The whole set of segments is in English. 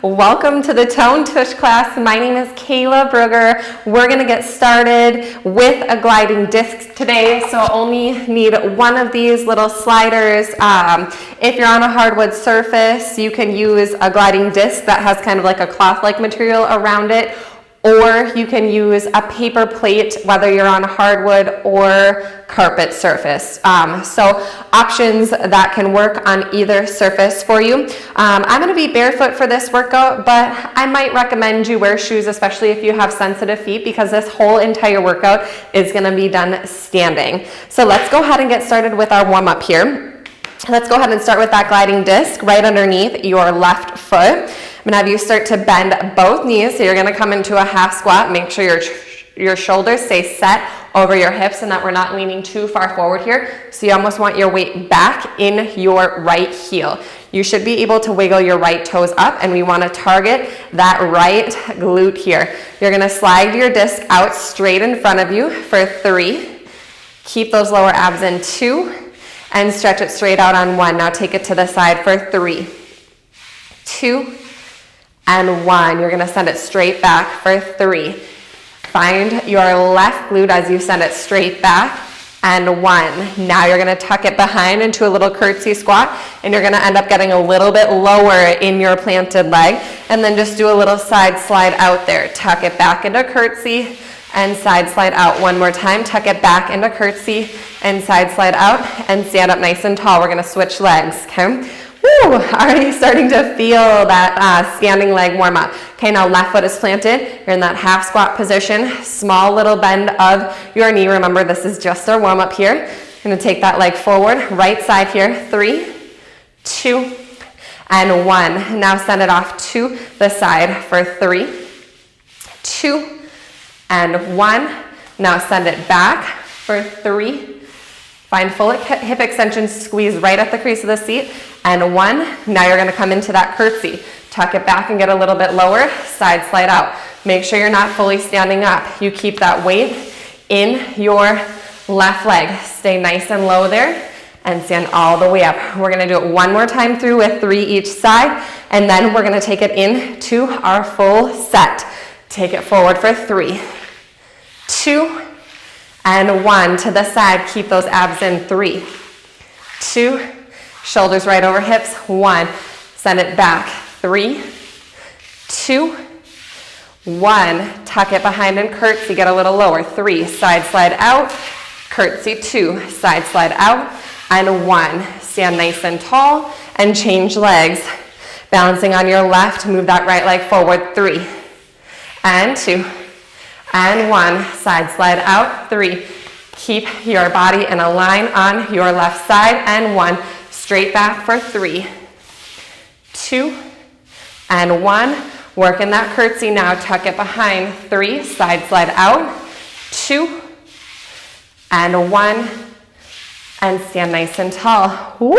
Welcome to the Tone Tush class. My name is Kayla Brugger. We're going to get started with a gliding disc today, so I'll only need one of these little sliders. If you're on a hardwood surface, you can use a gliding disc that has kind of like a cloth-like material around it, or you can use a paper plate, whether you're on a hardwood or carpet surface. So options that can work on either surface for you. I'm gonna be barefoot for this workout, but I might recommend you wear shoes, especially if you have sensitive feet, because this whole entire workout is gonna be done standing. So let's go ahead and get started with our warm up here. Let's go ahead and start with that gliding disc right underneath your left foot. I'm gonna have you start to bend both knees. So you're gonna come into a half squat. Make sure your shoulders stay set over your hips and that we're not leaning too far forward here. So you almost want your weight back in your right heel. You should be able to wiggle your right toes up, and we wanna target that right glute here. You're gonna slide your disc out straight in front of you for 3. Keep those lower abs in 2. And stretch it straight out on 1. Now take it to the side for 3, 2, and 1. You're gonna send it straight back for 3. Find your left glute as you send it straight back, and 1. Now you're gonna tuck it behind into a little curtsy squat, and you're gonna end up getting a little bit lower in your planted leg, and then just do a little side slide out there. Tuck it back into curtsy, and side slide out. One more time, tuck it back into curtsy and side slide out, and stand up nice and tall. We're gonna switch legs, okay? Woo, already starting to feel that standing leg warm up. Okay, now left foot is planted. You're in that half squat position, small little bend of your knee. Remember, this is just our warm up here. You're gonna take that leg forward, right side here, 3, 2, and 1. Now send it off to the side for 3, 2, and 1. Now send it back for 3. Find full hip extension, squeeze right at the crease of the seat, and 1. Now you're gonna come into that curtsy. Tuck it back and get a little bit lower, side slide out. Make sure you're not fully standing up. You keep that weight in your left leg. Stay nice and low there, and stand all the way up. We're gonna do it one more time through with 3 each side, and then we're gonna take it into our full set. Take it forward for 3, 2, and 1. To the side, keep those abs in. 3, 2, shoulders right over hips. 1, send it back. 3, 2, 1. Tuck it behind and curtsy, get a little lower. 3, side slide out, curtsy. 2, side slide out, and 1. Stand nice and tall and change legs. Balancing on your left, move that right leg forward. 3, and 2, and 1. Side slide out. 3. Keep your body in a line on your left side, and 1. Straight back for 3, 2, and 1. Work in that curtsy now. Tuck it behind. 3, side slide out. 2, and 1. And stand nice and tall. Woo!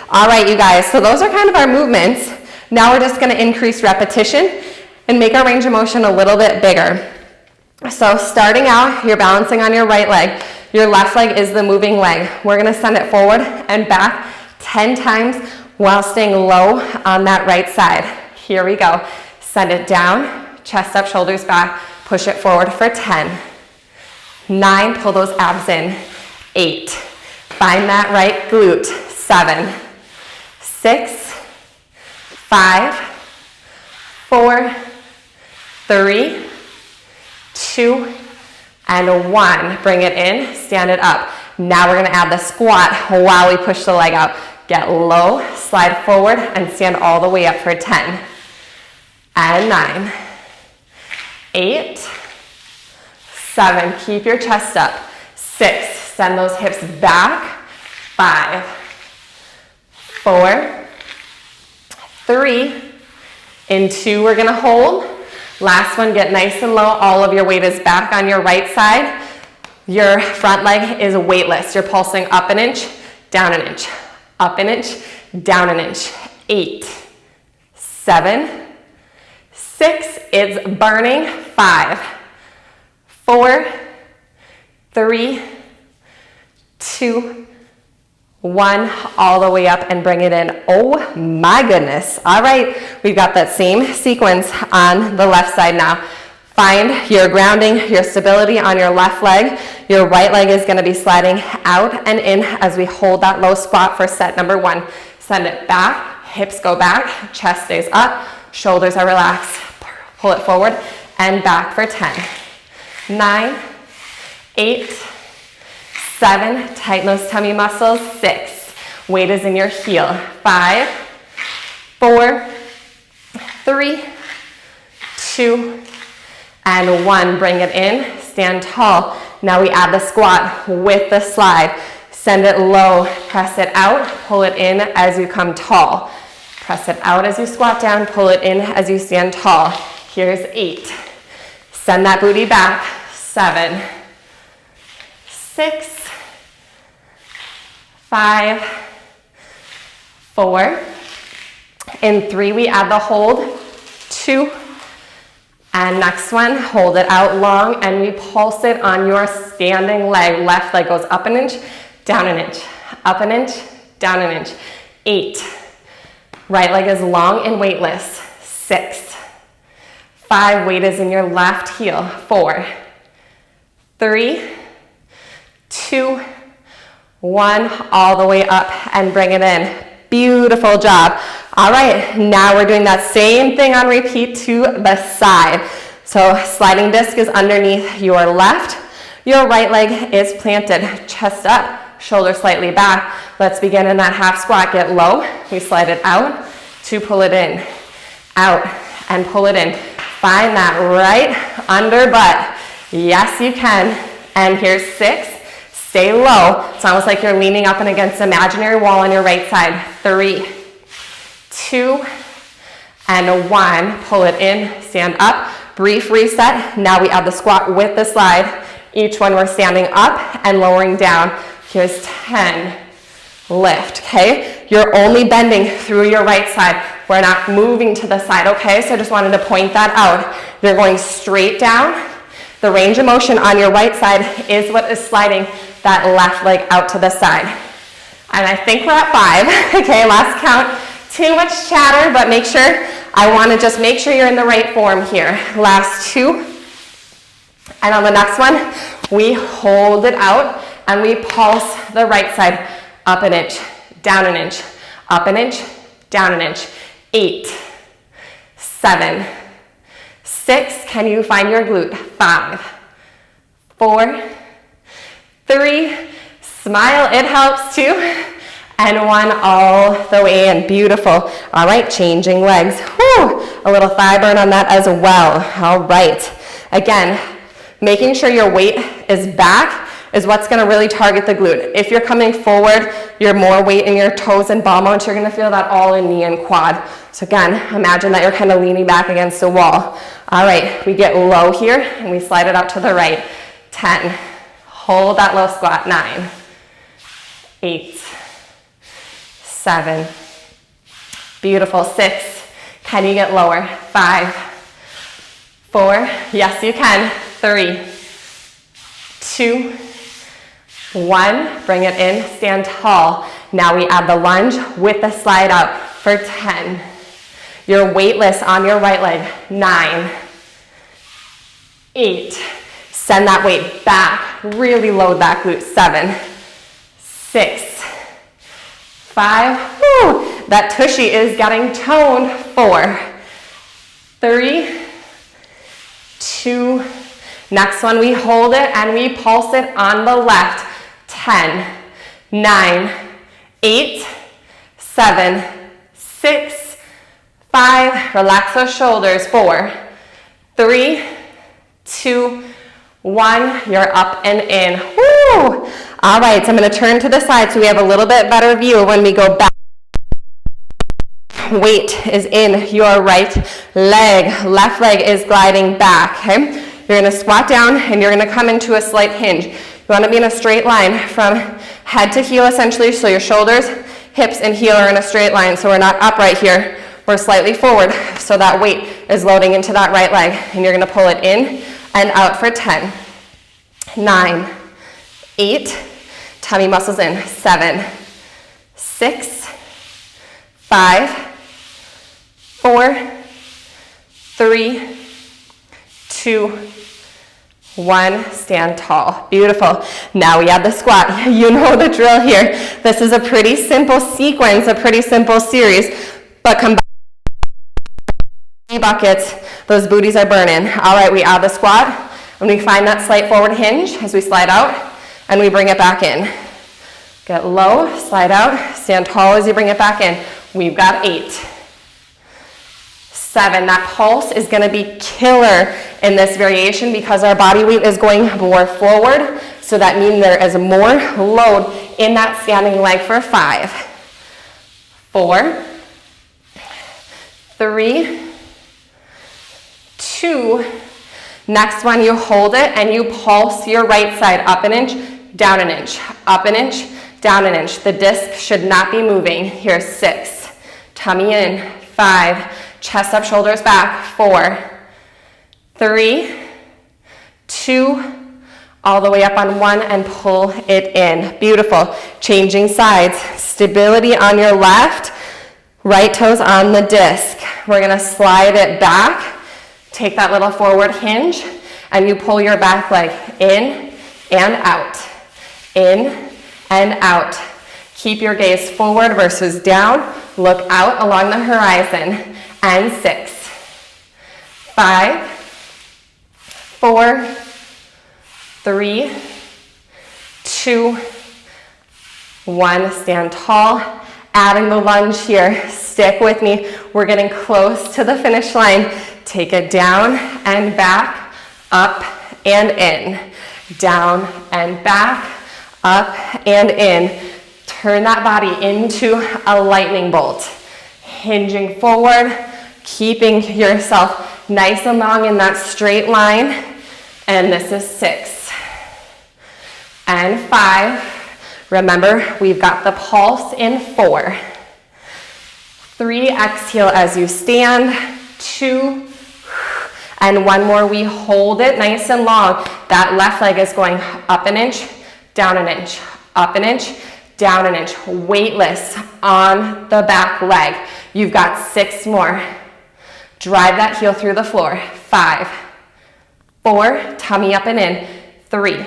All right, you guys. So those are kind of our movements. Now we're just going to increase repetition and make our range of motion a little bit bigger. So starting out, you're balancing on your right leg. Your left leg is the moving leg. We're gonna send it forward and back 10 times while staying low on that right side. Here we go. Send it down, chest up, shoulders back. Push it forward for 10. 9, pull those abs in. 8, find that right glute. 7, 6, 5, 4, 3, 2, and 1. Bring it in, stand it up. Now we're gonna add the squat while we push the leg out. Get low, slide forward, and stand all the way up for 10. And 9, 8, 7, keep your chest up. 6, send those hips back. 5, 4, 3, in 2, we're gonna hold. Last one, get nice and low. All of your weight is back on your right side. Your front leg is weightless. You're pulsing up an inch, down an inch, up an inch, down an inch. 8, 7, 6, it's burning. 5, 4, 3, 2, 1, all the way up and bring it in. Oh my goodness. All right, we've got that same sequence on the left side now. Find your grounding, your stability on your left leg. Your right leg is gonna be sliding out and in as we hold that low squat for set number 1. Send it back, hips go back, chest stays up, shoulders are relaxed. Pull it forward and back for 10. 9, 8, 7, tighten those tummy muscles. 6, weight is in your heel. 5, 4, 3, 2, and 1. Bring it in, stand tall. Now we add the squat with the slide. Send it low, press it out, pull it in as you come tall. Press it out as you squat down, pull it in as you stand tall. Here's 8. Send that booty back. 7, 6, 5, 4. In 3, we add the hold. 2, and next one, hold it out long, and we pulse it on your standing leg. Left leg goes up an inch, down an inch, up an inch, down an inch. 8. Right leg is long and weightless. 6. 5, weight is in your left heel. 4, 3, 2, 1, all the way up and bring it in. Beautiful job. All right, now we're doing that same thing on repeat to the side. So sliding disc is underneath your left. Your right leg is planted, chest up, shoulder slightly back. Let's begin in that half squat. Get low. We slide it out to pull it in, out and pull it in. Find that right under butt. Yes, you can. And here's 6. Stay low. It's almost like you're leaning up and against an imaginary wall on your right side. 3, 2, and 1. Pull it in, stand up. Brief reset. Now we add the squat with the slide. Each one we're standing up and lowering down. Here's 10. Lift, okay? You're only bending through your right side. We're not moving to the side, okay? So I just wanted to point that out. You're going straight down. The range of motion on your right side is what is sliding that left leg out to the side. And I think we're at 5. Okay, last count. Too much chatter, but make sure, I want to just make sure you're in the right form here. Last 2. And on the next one, we hold it out and we pulse the right side up an inch, down an inch, up an inch, down an inch. 8, 7, 6, can you find your glute? 5, 4, 3, smile, it helps too, and 1, all the way in. Beautiful. All right, changing legs. Whew, a little thigh burn on that as well. All right. Again, making sure your weight is back is what's going to really target the glute. If you're coming forward, you're more weight in your toes and ball mounts, you're going to feel that all in knee and quad. So again, imagine that you're kind of leaning back against the wall. All right, we get low here and we slide it out to the right. 10, hold that low squat. 9, 8, 7, beautiful. 6, can you get lower? 5, 4, yes you can. 3, 2, 1, bring it in, stand tall. Now we add the lunge with the slide out for 10. You're weightless on your right leg. 9, 8, send that weight back, really load that glute. 7, 6, 5, woo, that tushy is getting toned. 4, 3, 2, next one we hold it and we pulse it on the left. 10, 9, 8, 7, 6, 5, relax those shoulders. 4, 3, 2, 1, you're up and in. Woo! All right, so I'm going to turn to the side so we have a little bit better view when we go back. Weight is in your right leg. Left leg is gliding back, okay? You're going to squat down and you're going to come into a slight hinge. You want to be in a straight line from head to heel essentially, so your shoulders, hips, and heel are in a straight line. So we're not upright here, we're slightly forward, so that weight is loading into that right leg. And you're going to pull it in and out for 10, 9, 8, tummy muscles in. 7, 6, 5, 4, 3, 2, 1, stand tall. Beautiful. Now we add the squat. You know the drill here. This is a pretty simple sequence, a pretty simple series, but combine buckets, those booties are burning. All right, we add the squat, and we find that slight forward hinge as we slide out, and we bring it back in. Get low, slide out, stand tall as you bring it back in. We've got 8, 7. That pulse is going to be killer in this variation because our body weight is going more forward, so that means there is more load in that standing leg for 5, 4, 3, 2. Next one, you hold it and you pulse your right side up an inch, down an inch, up an inch, down an inch. The disc should not be moving. Here, 6, tummy in, 5, chest up, shoulders back, 4, 3, 2, all the way up on 1 and pull it in. Beautiful. Changing sides. Stability on your left, right toes on the disc. We're gonna slide it back. Take that little forward hinge and you pull your back leg in and out, in and out. Keep your gaze forward versus down. Look out along the horizon. And 6, 5, 4, 3, 2, 1. Stand tall. Adding the lunge here. Stick with me. We're getting close to the finish line. Take it down and back, up and in. Down and back, up and in. Turn that body into a lightning bolt. Hinging forward, keeping yourself nice and long in that straight line. And this is 6 and 5. Remember, we've got the pulse in 4. 3, exhale as you stand. 2, and 1 more. We hold it nice and long. That left leg is going up an inch, down an inch, up an inch, down an inch. Weightless on the back leg. You've got 6 more. Drive that heel through the floor. 5, 4, tummy up and in. 3,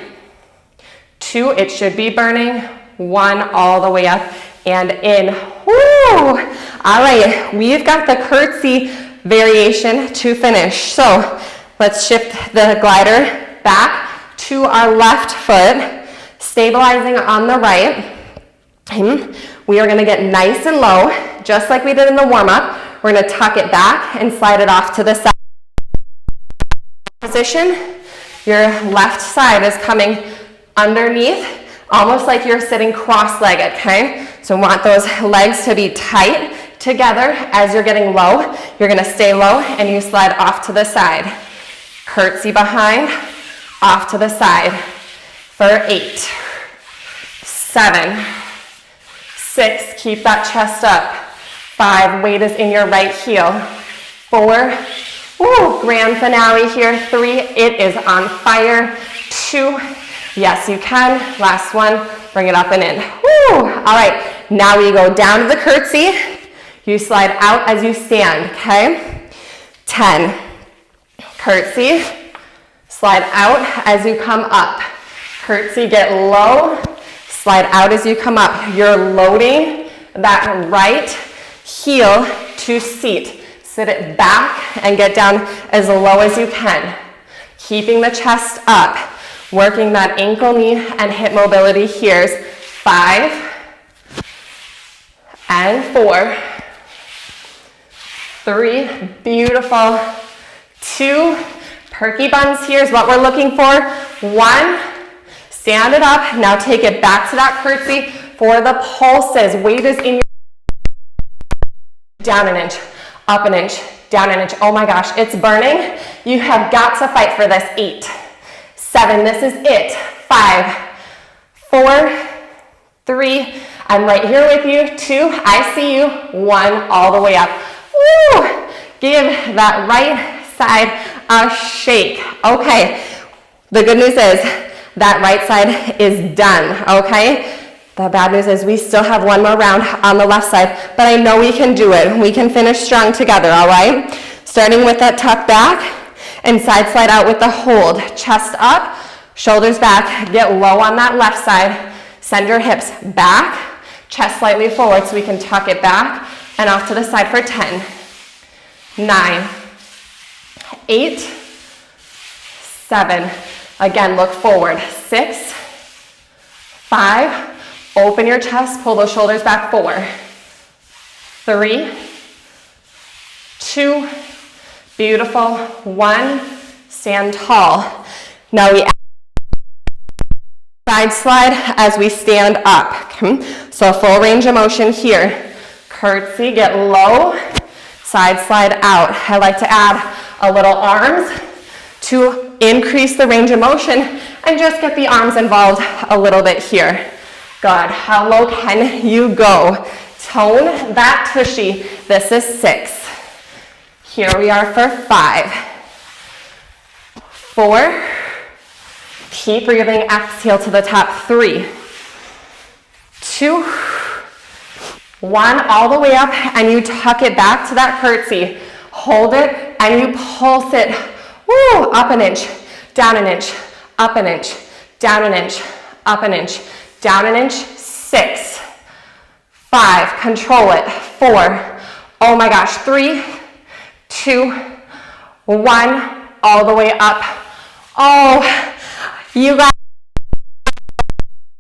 2, it should be burning. 1, all the way up and in. Woo! All right, we've got the curtsy variation to finish. So let's shift the glider back to our left foot, stabilizing on the right. We are gonna get nice and low, just like we did in the warm-up. We're gonna tuck it back and slide it off to the side. Position, your left side is coming underneath, almost like you're sitting cross-legged, okay? So want those legs to be tight together. As you're getting low, you're gonna stay low and you slide off to the side. Curtsy behind, off to the side for 8, 7, 6, keep that chest up. 5, weight is in your right heel. 4, woo, grand finale here. 3, it is on fire. 2, yes you can. Last one, bring it up and in. Woo, all right, now we go down to the curtsy. You slide out as you stand, okay? 10, curtsy, slide out as you come up. Curtsy, get low, slide out as you come up. You're loading that right heel to seat. Sit it back and get down as low as you can. Keeping the chest up, working that ankle, knee, and hip mobility. Here's 5 and 4. 3, beautiful. 2, perky buns here is what we're looking for. 1, stand it up. Now take it back to that curtsy for the pulses. Weight is in your, down an inch, up an inch, down an inch. Oh my gosh, it's burning. You have got to fight for this. 8, 7, this is it. 5, 4, 3, I'm right here with you. 2, I see you. 1, all the way up. Woo! Give that right side a shake. Okay, the good news is that right side is done, okay? The bad news is we still have one more round on the left side, but I know we can do it. We can finish strong together, all right? Starting with that tuck back and side slide out with the hold. Chest up, shoulders back, get low on that left side. Send your hips back, chest slightly forward so we can tuck it back and off to the side for 10, 9, 8, 7. Again, look forward. 6, 5. Open your chest, pull those shoulders back. 4, 3, 2, beautiful. 1, stand tall. Now we side slide as we stand up. So full range of motion here. Curtsy, get low, side slide out. I like to add a little arms to increase the range of motion and just get the arms involved a little bit here. Good. How low can you go? Tone that tushy. This is 6. Here we are for 5, 4. Keep breathing. Exhale to the top. 3, 2, 1. All the way up, and you tuck it back to that curtsy. Hold it, and you pulse it. Woo! Up an inch, down an inch, up an inch, down an inch, up an inch, down an inch. 6, 5, control it. 4, oh my gosh, 3, 2, 1, all the way up. Oh, you guys,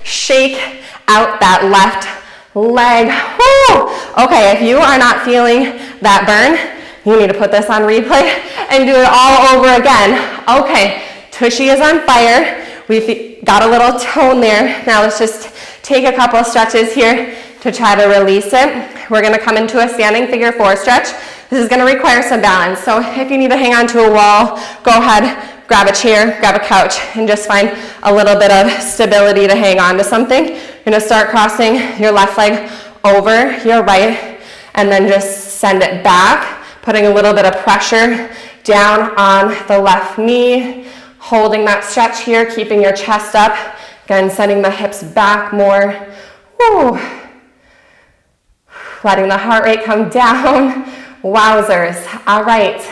shake out that left leg. Woo! Okay, if you are not feeling that burn, you need to put this on replay and do it all over again. Okay, tushy is on fire. We've got a little tone there. Now let's just take a couple of stretches here to try to release it. We're gonna come into a standing figure 4 stretch. This is gonna require some balance. So if you need to hang on to a wall, go ahead, grab a chair, grab a couch, and just find a little bit of stability to hang on to something. You're gonna start crossing your left leg over your right, and then just send it back, putting a little bit of pressure down on the left knee, holding that stretch here, keeping your chest up. Again, sending the hips back more. Woo. Letting the heart rate come down. Wowzers. All right.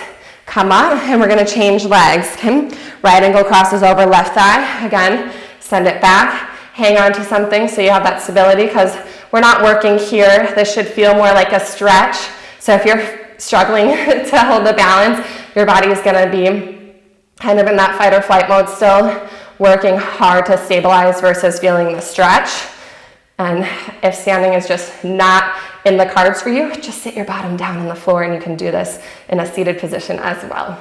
Come up, and we're going to change legs. Okay? Right ankle crosses over left thigh. Again, send it back. Hang on to something so you have that stability, because we're not working here. This should feel more like a stretch. So if you're struggling to hold the balance, your body is going to be kind of in that fight or flight mode still, working hard to stabilize versus feeling the stretch. And if standing is just not in the cards for you, just sit your bottom down on the floor, and you can do this in a seated position as well.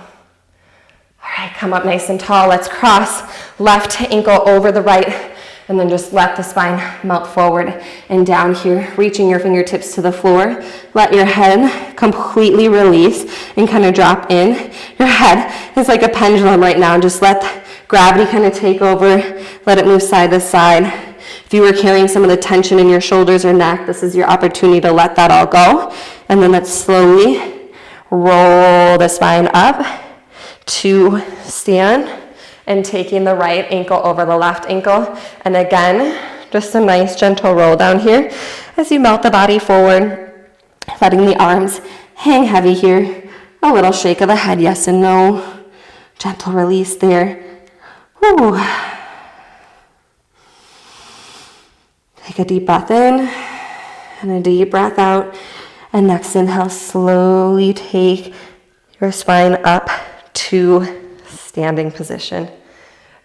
All right, come up nice and tall. Let's cross left ankle over the right, and then just let the spine melt forward and down here, reaching your fingertips to the floor. Let your head completely release and kind of drop in. Your head is like a pendulum right now. Just let gravity kind of take over. Let it move side to side. If you were carrying some of the tension in your shoulders or neck, this is your opportunity to let that all go. And then let's slowly roll the spine up to stand, and taking the right ankle over the left ankle. And again, just a nice gentle roll down here as you melt the body forward, letting the arms hang heavy here. A little shake of the head, yes and no. Gentle release there. Woo. Take a deep breath in and a deep breath out. And next inhale, slowly take your spine up to standing position.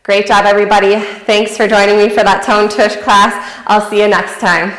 Great job, everybody. Thanks for joining me for that tone tush class. I'll see you next time.